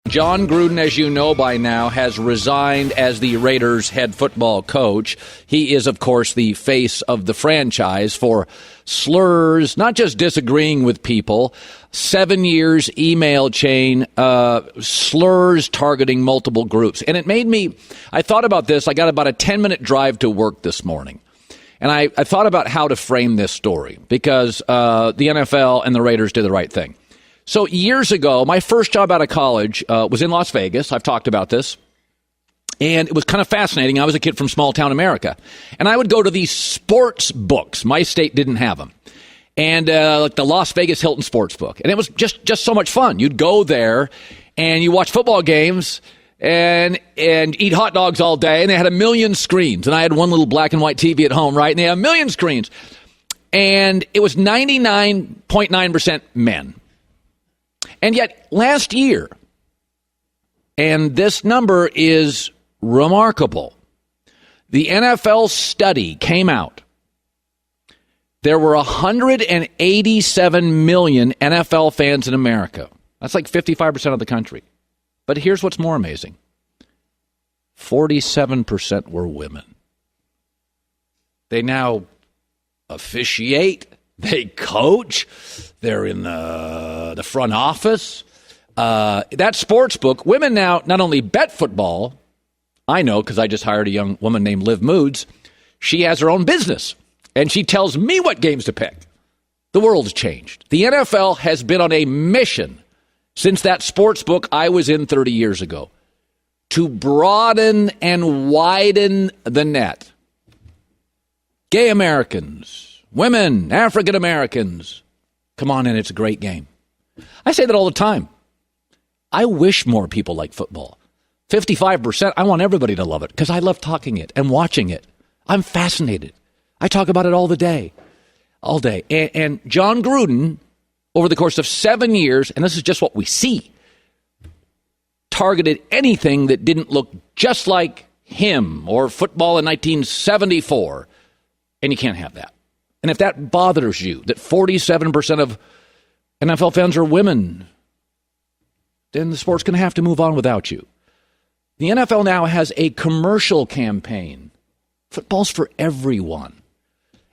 Jon Gruden, as you know by now, has resigned as the Raiders head football coach. He is, of course, the face of the franchise for slurs, not just disagreeing with people, 7 years email chain, slurs targeting multiple groups. And it made me, I thought about this. I got about a 10-minute drive to work this morning. And I thought about how to frame this story because the NFL and the Raiders did the right thing. So years ago, my first job out of college was in Las Vegas. I've talked about this. And it was kind of fascinating. I was a kid from small town America. And I would go to these sports books. My state didn't have them. And like the Las Vegas Hilton Sports Book. And it was just so much fun. You'd go there and you watch football games and eat hot dogs all day. And they had a million screens. And I had one little black and white TV at home, right? And they had a million screens. And it was 99.9% men. And yet, last year, and this number is remarkable, the NFL study came out. There were 187 million NFL fans in America. That's like 55% of the country. But here's what's more amazing. 47% were women. They now officiate. They coach. They're in the front office. That sports book, women now not only bet football, I know because I just hired a young woman named Liv Moods. She has her own business, and she tells me what games to pick. The world's changed. The NFL has been on a mission since that sports book I was in 30 years ago to broaden and widen the net. Gay Americans, women, African Americans, come on in, it's a great game. I say that all the time. I wish more people like football. 55%, I want everybody to love it because I love talking it and watching it. I'm fascinated. I talk about it all day. And Jon Gruden, over the course of 7 years, and this is just what we see, targeted anything that didn't look just like him or football in 1974. And you can't have that. And if that bothers you, that 47% of NFL fans are women, then the sport's going to have to move on without you. The NFL now has a commercial campaign. Football's for everyone.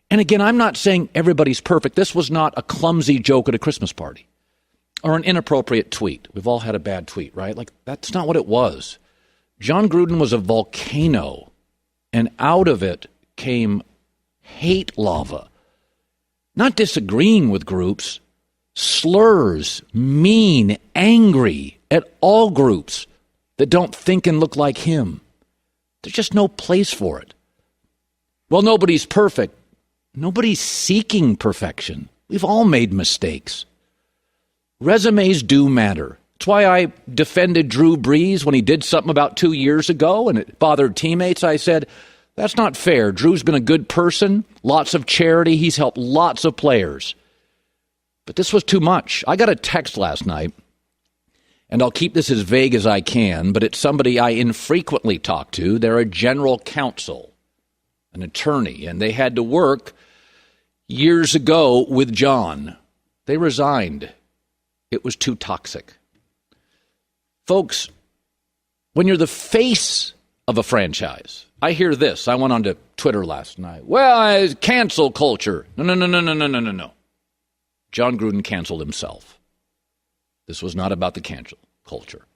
And again, I'm not saying everybody's perfect. This was not a clumsy joke at a Christmas party or an inappropriate tweet. We've all had a bad tweet, right? Like, that's not what it was. Jon Gruden was a volcano, and out of it came hate lava. Not disagreeing with groups, slurs, mean, angry at all groups that don't think and look like him. There's just no place for it. Well, nobody's perfect. Nobody's seeking perfection. We've all made mistakes. Resumes do matter. That's why I defended Drew Brees when he did something about 2 years ago and it bothered teammates. I said, that's not fair. Drew's been a good person, lots of charity. He's helped lots of players. But this was too much. I got a text last night, and I'll keep this as vague as I can, but it's somebody I infrequently talk to. They're a general counsel, an attorney, and they had to work years ago with Jon. They resigned. It was too toxic. Folks, when you're the face of a franchise, I hear this. I went on to Twitter last night. Well, cancel culture. No. Jon Gruden canceled himself. This was not about the cancel culture.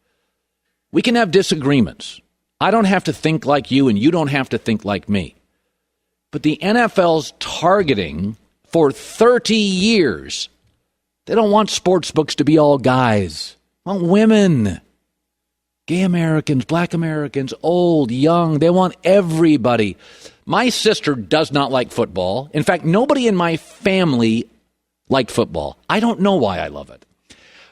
We can have disagreements. I don't have to think like you, and you don't have to think like me. But the NFL's targeting for 30 years, they don't want sports books to be all guys. They want women. Gay Americans, black Americans, old, young, they want everybody. My sister does not like football. In fact, nobody in my family liked football. I don't know why I love it.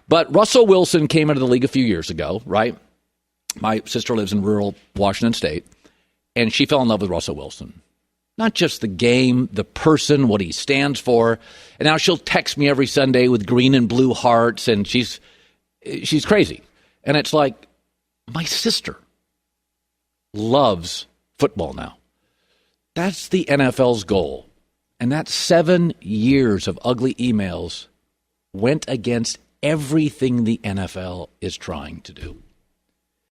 But Russell Wilson came into the league a few years ago, right? My sister lives in rural Washington State, and she fell in love with Russell Wilson. Not just the game, the person, what he stands for. And now she'll text me every Sunday with green and blue hearts, and she's crazy. And it's like, my sister loves football now. That's the NFL's goal. And that 7 years of ugly emails went against everything the NFL is trying to do.